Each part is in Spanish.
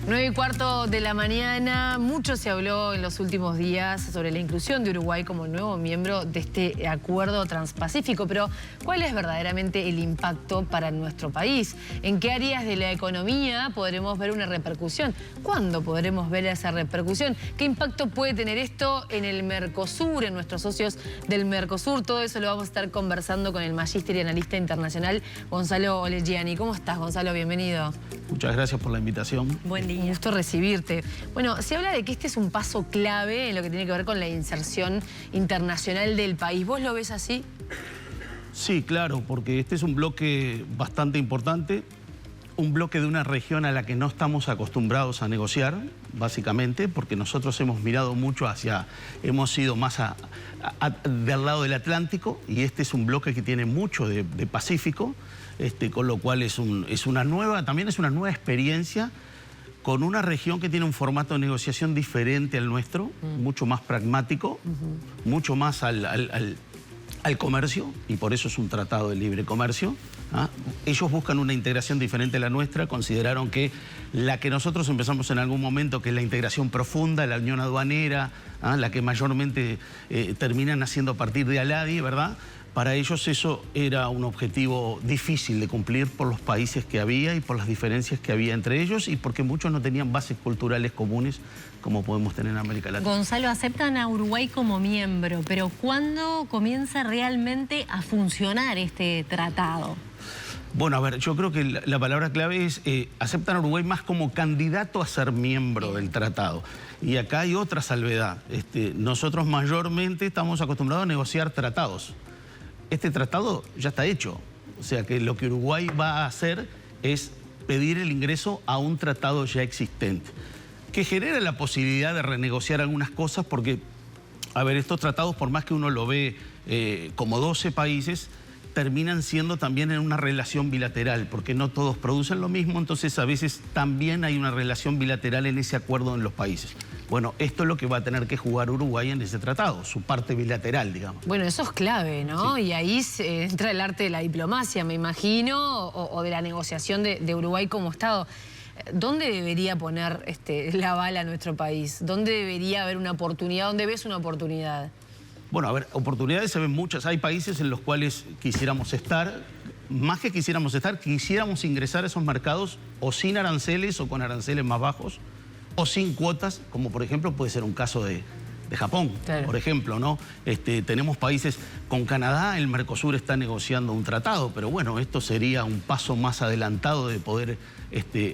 9:15 de la mañana. Mucho se habló en los últimos días sobre la inclusión de Uruguay como nuevo miembro de este acuerdo transpacífico. Pero, ¿cuál es verdaderamente el impacto para nuestro país? ¿En qué áreas de la economía podremos ver una repercusión? ¿Cuándo podremos ver esa repercusión? ¿Qué impacto puede tener esto en el Mercosur, en nuestros socios del Mercosur? Todo eso lo vamos a estar conversando con el magíster y analista internacional Gonzalo Oleggiani. ¿Cómo estás, Gonzalo? Bienvenido. Muchas gracias por la invitación. Buen día. Un gusto recibirte. Bueno, se habla de que este es un paso clave en lo que tiene que ver con la inserción internacional del país. ¿Vos lo ves así? Sí, claro, porque este es un bloque bastante importante, un bloque de una región a la que no estamos acostumbrados a negociar, básicamente, porque nosotros hemos mirado mucho hemos ido más del lado del Atlántico, y este es un bloque que tiene mucho de Pacífico, con lo cual también es una nueva experiencia con una región que tiene un formato de negociación diferente al nuestro, mucho más pragmático, mucho más al comercio, y por eso es un tratado de libre comercio. Ellos buscan una integración diferente a la nuestra, consideraron que la que nosotros empezamos en algún momento, que es la integración profunda, la unión aduanera, la que mayormente terminan haciendo a partir de ALADI, ¿verdad? Para ellos eso era un objetivo difícil de cumplir por los países que había y por las diferencias que había entre ellos, y porque muchos no tenían bases culturales comunes como podemos tener en América Latina. Gonzalo, aceptan a Uruguay como miembro, pero ¿cuándo comienza realmente a funcionar este tratado? Bueno, a ver, yo creo que la palabra clave es aceptan a Uruguay más como candidato a ser miembro del tratado. Y acá hay otra salvedad. Nosotros mayormente estamos acostumbrados a negociar tratados. Este tratado ya está hecho, o sea que lo que Uruguay va a hacer es pedir el ingreso a un tratado ya existente, que genera la posibilidad de renegociar algunas cosas porque, a ver, estos tratados, por más que uno lo ve como 12 países, terminan siendo también en una relación bilateral, porque no todos producen lo mismo, entonces a veces también hay una relación bilateral en ese acuerdo en los países. Bueno, esto es lo que va a tener que jugar Uruguay en ese tratado, su parte bilateral, digamos. Bueno, eso es clave, ¿no? Sí. Y ahí entra el arte de la diplomacia, me imagino, o de la negociación de Uruguay como Estado. ¿Dónde debería poner la bala nuestro país? ¿Dónde debería haber una oportunidad? ¿Dónde ves una oportunidad? Bueno, a ver, oportunidades se ven muchas. Hay países en los cuales quisiéramos estar, más que quisiéramos estar, quisiéramos ingresar a esos mercados o sin aranceles o con aranceles más bajos, o sin cuotas, como por ejemplo puede ser un caso de Japón, claro. Por ejemplo, ¿no? Tenemos países, con Canadá el Mercosur está negociando un tratado, pero bueno, esto sería un paso más adelantado de poder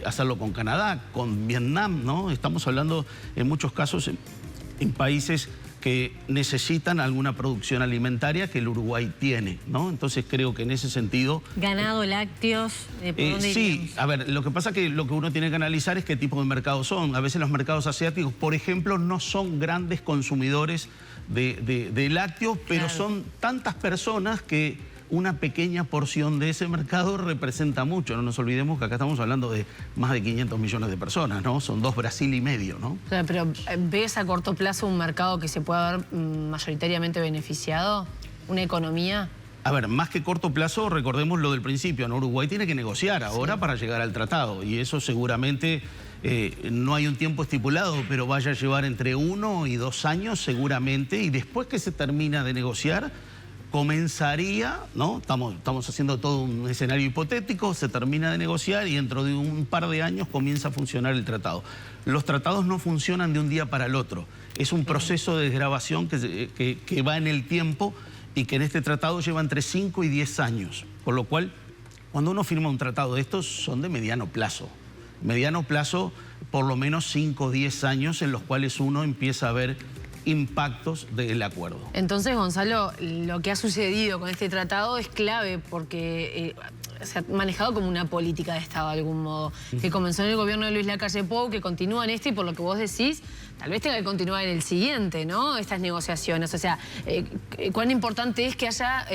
hacerlo con Canadá, con Vietnam, ¿no? Estamos hablando en muchos casos en países que necesitan alguna producción alimentaria que el Uruguay tiene, ¿no? Entonces creo que en ese sentido... Ganado, lácteos, ¿por dónde sí, iríamos? A ver, lo que pasa es que lo que uno tiene que analizar es qué tipo de mercados son. A veces los mercados asiáticos, por ejemplo, no son grandes consumidores de lácteos, pero claro, son tantas personas que una pequeña porción de ese mercado representa mucho. No nos olvidemos que acá estamos hablando de más de 500 millones de personas, ¿no? Son 2 Brasil y medio, ¿no? O sea, pero ¿ves a corto plazo un mercado que se pueda ver mayoritariamente beneficiado? ¿Una economía? A ver, más que corto plazo, recordemos lo del principio, ¿no? Uruguay tiene que negociar ahora, sí, para llegar al tratado, y eso seguramente no hay un tiempo estipulado, pero vaya a llevar entre 1 y 2 años seguramente, y después que se termina de negociar, comenzaría, ¿no? Estamos haciendo todo un escenario hipotético, se termina de negociar y dentro de un par de años comienza a funcionar el tratado. Los tratados no funcionan de un día para el otro. Es un proceso de desgravación que va en el tiempo y que en este tratado lleva entre 5 y 10 años. Por lo cual, cuando uno firma un tratado de estos, son de mediano plazo. Mediano plazo, por lo menos 5 o 10 años en los cuales uno empieza a ver impactos del acuerdo. Entonces, Gonzalo, lo que ha sucedido con este tratado es clave porque se ha manejado como una política de Estado de algún modo, que comenzó en el gobierno de Luis Lacalle Pou, que continúa en y por lo que vos decís, tal vez tenga que continuar en el siguiente, ¿no? Estas negociaciones, o sea, cuán importante es que haya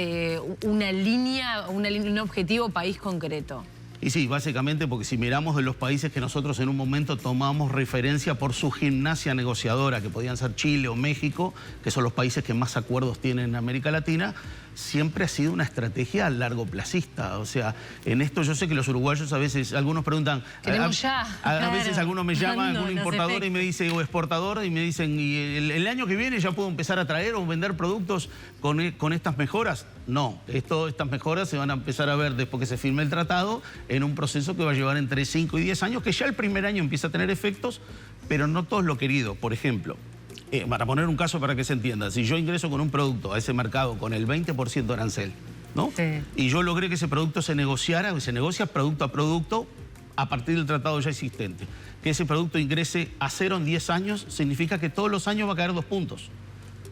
una línea, un objetivo país concreto. Y sí, básicamente porque si miramos de los países que nosotros en un momento tomamos referencia por su gimnasia negociadora, que podían ser Chile o México, que son los países que más acuerdos tienen en América Latina, siempre ha sido una estrategia largoplacista. O sea, en esto yo sé que los uruguayos a veces, algunos preguntan... Queremos ya. A veces algunos me llaman, No, algún los importador efectos. y me dice, o exportador, y me dicen, ¿y el año que viene ya puedo empezar a traer o vender productos con estas mejoras? No, estas mejoras se van a empezar a ver después que se firme el tratado en un proceso que va a llevar entre 5 y 10 años, que ya el primer año empieza a tener efectos, pero no todo es lo querido. Por ejemplo, para poner un caso para que se entienda, si yo ingreso con un producto a ese mercado con el 20% de arancel, ¿no? Sí. Y yo logré que ese producto se negociara, se negocia producto a producto a partir del tratado ya existente. Que ese producto ingrese a 0 en 10 años, significa que todos los años va a caer 2 puntos.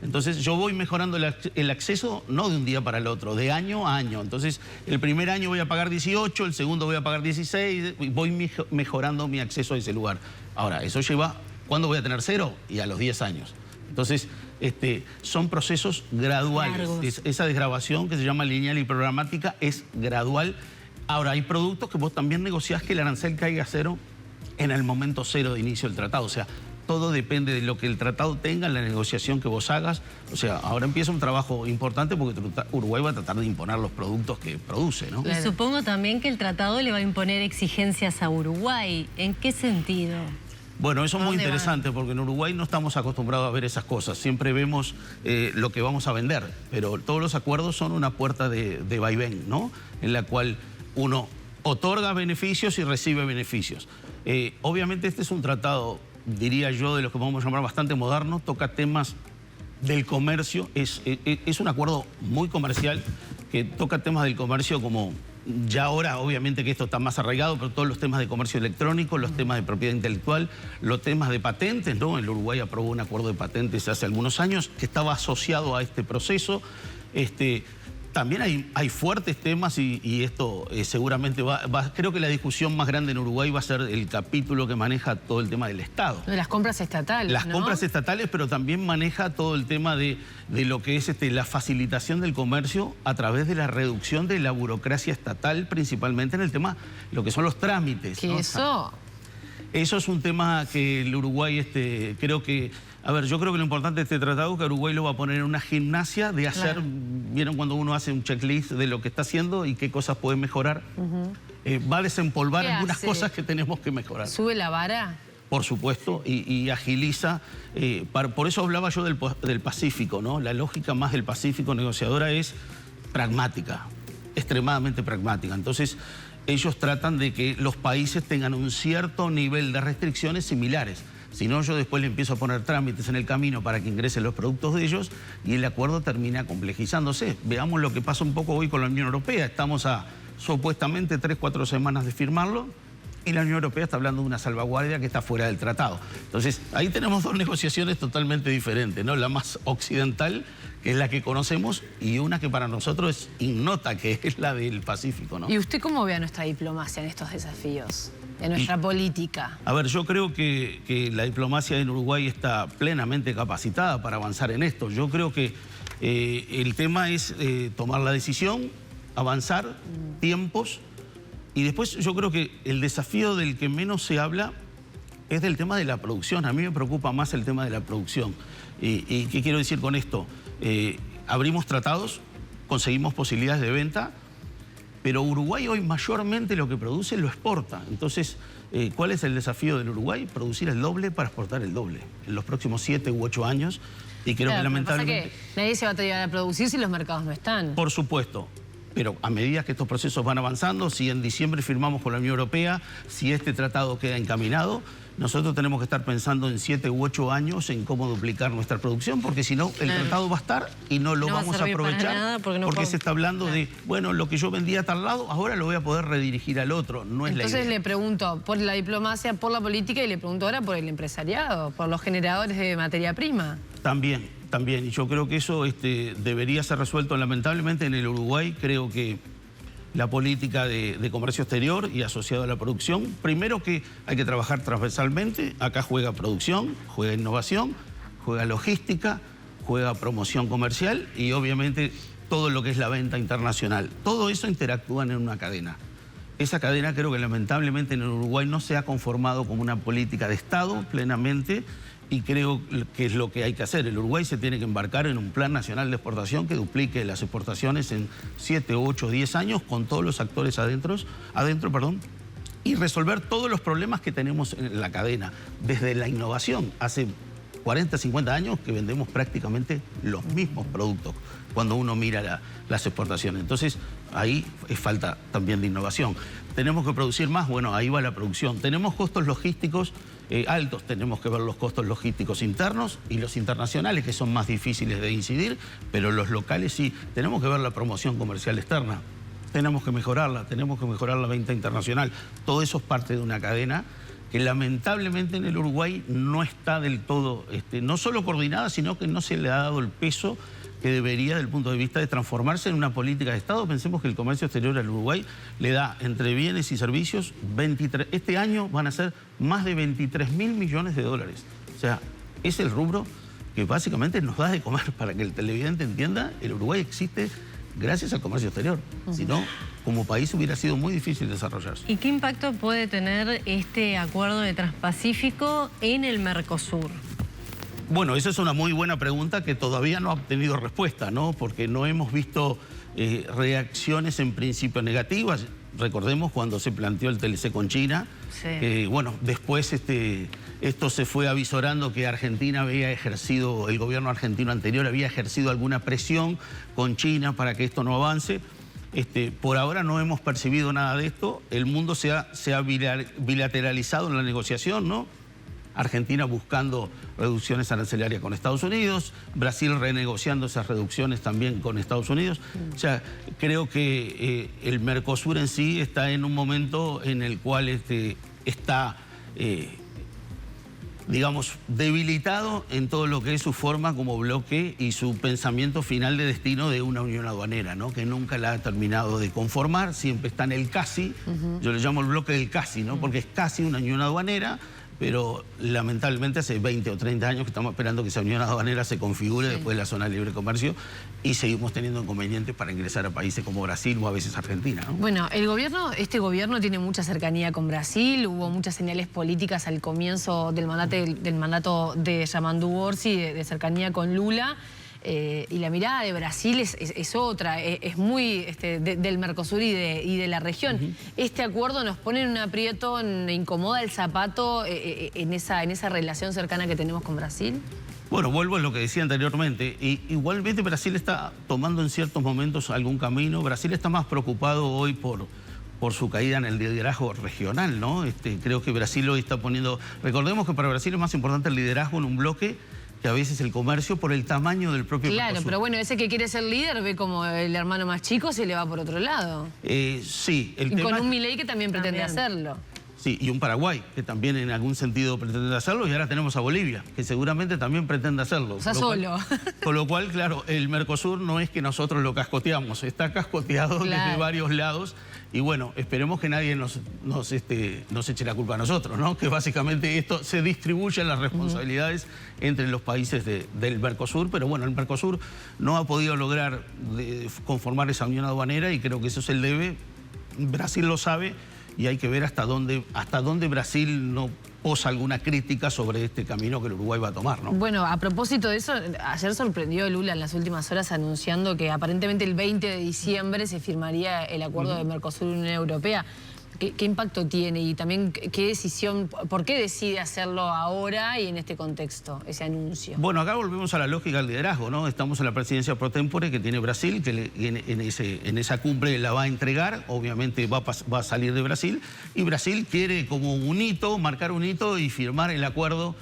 Entonces yo voy mejorando el acceso no de un día para el otro, de año a año. Entonces el primer año voy a pagar 18, el segundo voy a pagar 16, y voy mejorando mi acceso a ese lugar. Ahora, eso lleva, ¿cuándo voy a tener 0? Y a los 10 años. Entonces, son procesos graduales. Esa desgravación que se llama lineal y programática es gradual. Ahora, hay productos que vos también negociás que el arancel caiga a 0 en el momento 0 de inicio del tratado. O sea, todo depende de lo que el tratado tenga, la negociación que vos hagas. O sea, ahora empieza un trabajo importante porque Uruguay va a tratar de imponer los productos que produce, ¿no? Y supongo también que el tratado le va a imponer exigencias a Uruguay. ¿En qué sentido? Bueno, eso es muy ¿Dónde interesante porque en Uruguay no estamos acostumbrados a ver esas cosas. Siempre vemos lo que vamos a vender, pero todos los acuerdos son una puerta de vaivén, ¿no? En la cual uno otorga beneficios y recibe beneficios. Obviamente este es un tratado, diría yo, de los que podemos llamar bastante moderno, toca temas del comercio, es un acuerdo muy comercial que toca temas del comercio como... Ya ahora, obviamente que esto está más arraigado, pero todos los temas de comercio electrónico, los temas de propiedad intelectual, los temas de patentes, ¿no? El Uruguay aprobó un acuerdo de patentes hace algunos años que estaba asociado a este proceso. También hay fuertes temas y esto seguramente creo que la discusión más grande en Uruguay va a ser el capítulo que maneja todo el tema del Estado. De las compras estatales, Las ¿no? compras estatales, pero también maneja todo el tema de lo que es la facilitación del comercio a través de la reducción de la burocracia estatal, principalmente en el tema, lo que son los trámites, Que ¿no? Eso es un tema que el Uruguay creo que... A ver, yo creo que lo importante de este tratado es que Uruguay lo va a poner en una gimnasia de hacer... Claro. ¿Vieron cuando uno hace un checklist de lo que está haciendo y qué cosas puede mejorar? Va a desempolvar ¿Qué algunas hace? cosas que tenemos que mejorar. ¿Sube la vara? Por supuesto, y agiliza. Por eso hablaba yo del Pacífico, ¿no? La lógica más del Pacífico negociadora es pragmática, extremadamente pragmática. Entonces, ellos tratan de que los países tengan un cierto nivel de restricciones similares. Si no, yo después le empiezo a poner trámites en el camino para que ingresen los productos de ellos y el acuerdo termina complejizándose. Veamos lo que pasa un poco hoy con la Unión Europea. Estamos a supuestamente 3-4 semanas de firmarlo y la Unión Europea está hablando de una salvaguardia que está fuera del tratado. Entonces, ahí tenemos dos negociaciones totalmente diferentes, ¿no? La más occidental, que es la que conocemos, y una que para nosotros es ignota, que es la del Pacífico, ¿no? ¿Y usted cómo ve a nuestra diplomacia en estos desafíos? En nuestra política. A ver, yo creo que la diplomacia en Uruguay está plenamente capacitada para avanzar en esto. Yo creo que el tema es tomar la decisión, avanzar, tiempos, y después yo creo que el desafío del que menos se habla es del tema de la producción. A mí me preocupa más el tema de la producción. ¿Y qué quiero decir con esto? Abrimos tratados, conseguimos posibilidades de venta, pero Uruguay hoy mayormente lo que produce lo exporta. Entonces, ¿cuál es el desafío del Uruguay? Producir el doble para exportar el doble en los próximos 7 u 8 años. Y creo que lamentablemente... Pasa que nadie se va a atrever a producir si los mercados no están. Por supuesto. Pero a medida que estos procesos van avanzando, si en diciembre firmamos con la Unión Europea, si este tratado queda encaminado, nosotros tenemos que estar pensando en 7 u 8 años en cómo duplicar nuestra producción, porque si no, el tratado va a estar y no lo vamos a aprovechar, porque se está hablando de, bueno, lo que yo vendía a tal lado, ahora lo voy a poder redirigir al otro, no es la idea. Entonces le pregunto por la diplomacia, por la política, y le pregunto ahora por el empresariado, por los generadores de materia prima. También. Y yo creo que eso debería ser resuelto. Lamentablemente en el Uruguay creo que la política de comercio exterior y asociado a la producción, primero que hay que trabajar transversalmente. Acá juega producción, juega innovación, juega logística, juega promoción comercial y obviamente todo lo que es la venta internacional. Todo eso interactúan en una cadena. Esa cadena creo que lamentablemente en el Uruguay no se ha conformado como una política de Estado plenamente y creo que es lo que hay que hacer. El Uruguay se tiene que embarcar en un plan nacional de exportación que duplique las exportaciones en 7, 8, 10 años con todos los actores adentro, y resolver todos los problemas que tenemos en la cadena. Desde la innovación, hace 40, 50 años que vendemos prácticamente los mismos productos cuando uno mira las exportaciones. Entonces, ahí es falta también de innovación. Tenemos que producir más, bueno, ahí va la producción. Tenemos costos logísticos altos, tenemos que ver los costos logísticos internos y los internacionales, que son más difíciles de incidir, pero los locales sí. Tenemos que ver la promoción comercial externa. Tenemos que mejorar la venta internacional. Todo eso es parte de una cadena que lamentablemente en el Uruguay no está del todo, no solo coordinada, sino que no se le ha dado el peso que debería desde el punto de vista de transformarse en una política de Estado. Pensemos que el comercio exterior al Uruguay le da, entre bienes y servicios, este año van a ser más de 23.000 millones de dólares. O sea, es el rubro que básicamente nos da de comer. Para que el televidente entienda, el Uruguay existe gracias al comercio exterior. Si no, como país hubiera sido muy difícil desarrollarse. ¿Y qué impacto puede tener este acuerdo de Transpacífico en el Mercosur? Bueno, esa es una muy buena pregunta que todavía no ha obtenido respuesta, ¿no? Porque no hemos visto reacciones en principio negativas. Recordemos cuando se planteó el TLC con China. Sí. Bueno, después esto se fue avisorando que Argentina había ejercido, el gobierno argentino anterior había ejercido alguna presión con China para que esto no avance. Por ahora no hemos percibido nada de esto. El mundo se ha bilateralizado en la negociación, ¿no? Argentina buscando reducciones arancelarias con Estados Unidos, Brasil renegociando esas reducciones también con Estados Unidos. O sea, creo que el Mercosur en sí está en un momento en el cual está, digamos, debilitado en todo lo que es su forma como bloque y su pensamiento final de destino de una unión aduanera, ¿no? Que nunca la ha terminado de conformar, siempre está en el casi. Yo le llamo el bloque del casi, ¿no? Porque es casi una unión aduanera, pero lamentablemente hace 20 o 30 años que estamos esperando que esa unión aduanera se configure después de la zona de libre comercio y seguimos teniendo inconvenientes para ingresar a países como Brasil o a veces Argentina, ¿no? Bueno, este gobierno tiene mucha cercanía con Brasil, hubo muchas señales políticas al comienzo del mandato de Yamandu Orsi, de cercanía con Lula. Y la mirada de Brasil es otra, es muy del Mercosur y de la región. Este acuerdo nos pone en un aprieto, incomoda el zapato en esa relación cercana que tenemos con Brasil. Bueno, vuelvo a lo que decía anteriormente. Igualmente Brasil está tomando en ciertos momentos algún camino. Brasil está más preocupado hoy por su caída en el liderazgo regional, ¿no? Creo que Brasil hoy está poniendo... Recordemos que para Brasil es más importante el liderazgo en un bloque que a veces el comercio por el tamaño del propio Claro, Mercosur. Pero bueno, ese que quiere ser líder ve como el hermano más chico se le va por otro lado. Sí. Y con un Milei que también pretende hacerlo. Sí, y un Paraguay, que también en algún sentido pretende hacerlo, y ahora tenemos a Bolivia, que seguramente también pretende hacerlo. O sea, solo. Con lo cual, claro, el Mercosur no es que nosotros lo cascoteamos, está cascoteado desde varios lados, y bueno, esperemos que nadie nos eche la culpa a nosotros, ¿no? Que básicamente esto se distribuyen las responsabilidades entre los países del Mercosur, pero bueno, el Mercosur no ha podido lograr conformar esa unión aduanera y creo que eso es el debe. Brasil lo sabe. Y hay que ver hasta dónde Brasil no posa alguna crítica sobre este camino que el Uruguay va a tomar, ¿no? Bueno, a propósito de eso, ayer sorprendió Lula en las últimas horas anunciando que aparentemente el 20 de diciembre se firmaría el acuerdo de Mercosur y Unión Europea. ¿Qué impacto tiene? Y también, ¿qué decisión, por qué decide hacerlo ahora y en este contexto, ese anuncio? Bueno, acá volvemos a la lógica del liderazgo, ¿no? Estamos en la presidencia pro tempore que tiene Brasil, que en esa cumbre la va a entregar, obviamente va a salir de Brasil, y Brasil quiere como un hito, marcar un hito y firmar el acuerdo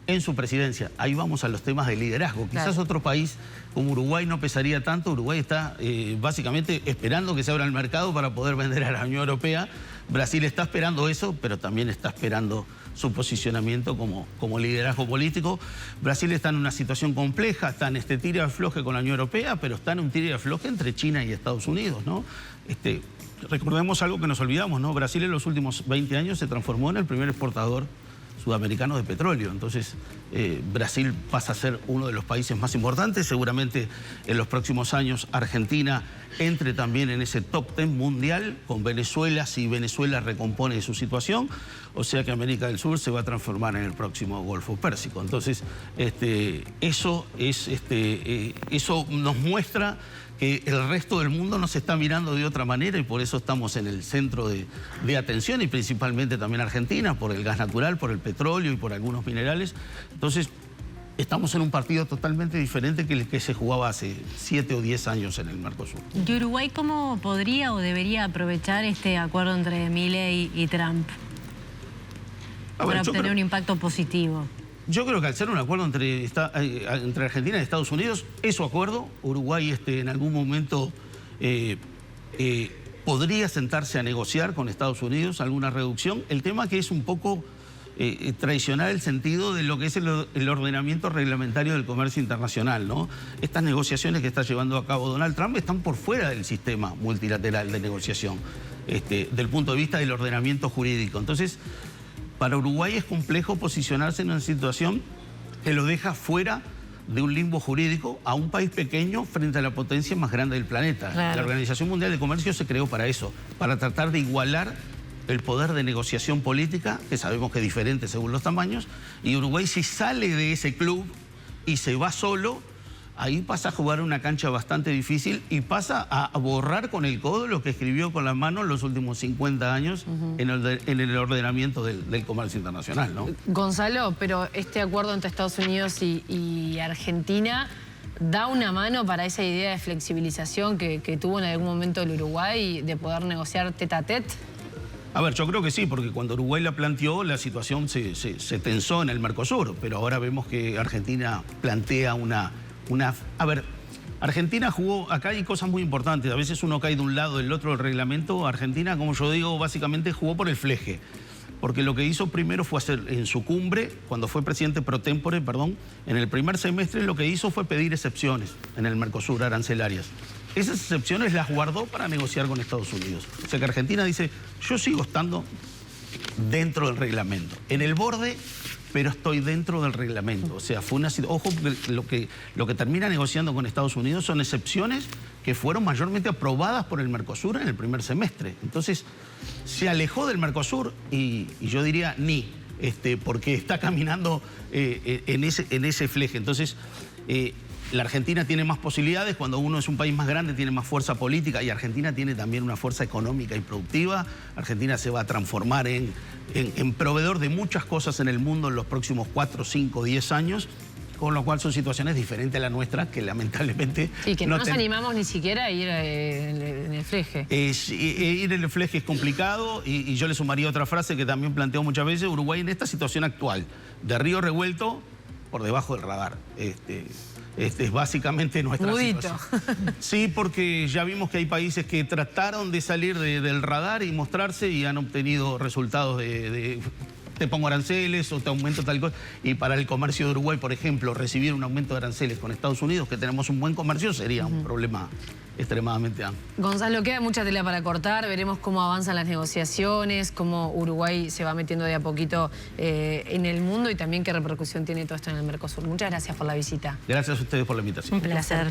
en su presidencia. Ahí vamos a los temas de liderazgo. Claro. Quizás otro país como Uruguay no pesaría tanto. Uruguay está básicamente esperando que se abra el mercado para poder vender a la Unión Europea. Brasil está esperando eso, pero también está esperando su posicionamiento como liderazgo político. Brasil está en una situación compleja, está en tira y afloje con la Unión Europea, pero está en un tira y afloje entre China y Estados Unidos, ¿no? Recordemos algo que nos olvidamos, ¿no? Brasil en los últimos 20 años se transformó en el primer exportador sudamericano de petróleo. Entonces, Brasil pasa a ser uno de los países más importantes. Seguramente en los próximos años Argentina entre también en ese top 10 mundial con Venezuela, si Venezuela recompone su situación, o sea que América del Sur se va a transformar en el próximo Golfo Pérsico. Entonces, eso nos muestra que el resto del mundo nos está mirando de otra manera y por eso estamos en el centro de atención, y principalmente también Argentina, por el gas natural, por el petróleo y por algunos minerales. Entonces, estamos en un partido totalmente diferente que el que se jugaba hace 7 o 10 años en el Mercosur. ¿Y Uruguay cómo podría o debería aprovechar este acuerdo entre Milei y Trump para obtener un impacto positivo? Yo creo que al ser un acuerdo entre Argentina y Estados Unidos, es su acuerdo. Uruguay en algún momento podría sentarse a negociar con Estados Unidos alguna reducción. El tema que es un poco traicionar el sentido de lo que es el ordenamiento reglamentario del comercio internacional, ¿no? Estas negociaciones que está llevando a cabo Donald Trump están por fuera del sistema multilateral de negociación, del punto de vista del ordenamiento jurídico. Entonces, para Uruguay es complejo posicionarse en una situación que lo deja fuera de un limbo jurídico a un país pequeño frente a la potencia más grande del planeta. Claro. La Organización Mundial de Comercio se creó para eso, para tratar de igualar el poder de negociación política, que sabemos que es diferente según los tamaños, y Uruguay, si sale de ese club y se va solo, ahí pasa a jugar una cancha bastante difícil y pasa a borrar con el codo lo que escribió con la mano en los últimos 50 años en el ordenamiento del comercio internacional, ¿no? Gonzalo, pero este acuerdo entre Estados Unidos y Argentina da una mano para esa idea de flexibilización que tuvo en algún momento el Uruguay, de poder negociar tete a tete. A ver, yo creo que sí, porque cuando Uruguay la planteó, la situación se tensó en el Mercosur, pero ahora vemos que Argentina plantea A ver, Argentina jugó, acá hay cosas muy importantes, a veces uno cae de un lado del otro del reglamento. Argentina, como yo digo, básicamente jugó por el fleje, porque lo que hizo primero fue hacer en su cumbre, cuando fue presidente pro tempore, perdón, en el primer semestre lo que hizo fue pedir excepciones en el Mercosur, arancelarias. Esas excepciones las guardó para negociar con Estados Unidos. O sea que Argentina dice, yo sigo estando dentro del reglamento, en el borde, pero estoy dentro del reglamento. O sea, fue una... Ojo, lo que termina negociando con Estados Unidos son excepciones que fueron mayormente aprobadas por el Mercosur en el primer semestre. Entonces, se alejó del Mercosur y yo diría porque está caminando en ese fleje. Entonces, la Argentina tiene más posibilidades. Cuando uno es un país más grande tiene más fuerza política, y Argentina tiene también una fuerza económica y productiva. Argentina se va a transformar en proveedor de muchas cosas en el mundo en los próximos 4, 5, 10 años, con lo cual son situaciones diferentes a la nuestra que lamentablemente... Y que no nos animamos ni siquiera a ir en el fleje. Ir en el fleje es complicado, y yo le sumaría otra frase que también planteo muchas veces. Uruguay en esta situación actual, de río revuelto, por debajo del radar. Es básicamente nuestra situación. Sí, porque ya vimos que hay países que trataron de salir del radar y mostrarse y han obtenido resultados te pongo aranceles o te aumento tal cosa. Y para el comercio de Uruguay, por ejemplo, recibir un aumento de aranceles con Estados Unidos, que tenemos un buen comercio, sería un problema extremadamente amplio. Gonzalo, queda mucha tela para cortar. Veremos cómo avanzan las negociaciones, cómo Uruguay se va metiendo de a poquito en el mundo, y también qué repercusión tiene todo esto en el Mercosur. Muchas gracias por la visita. Gracias a ustedes por la invitación. Un placer.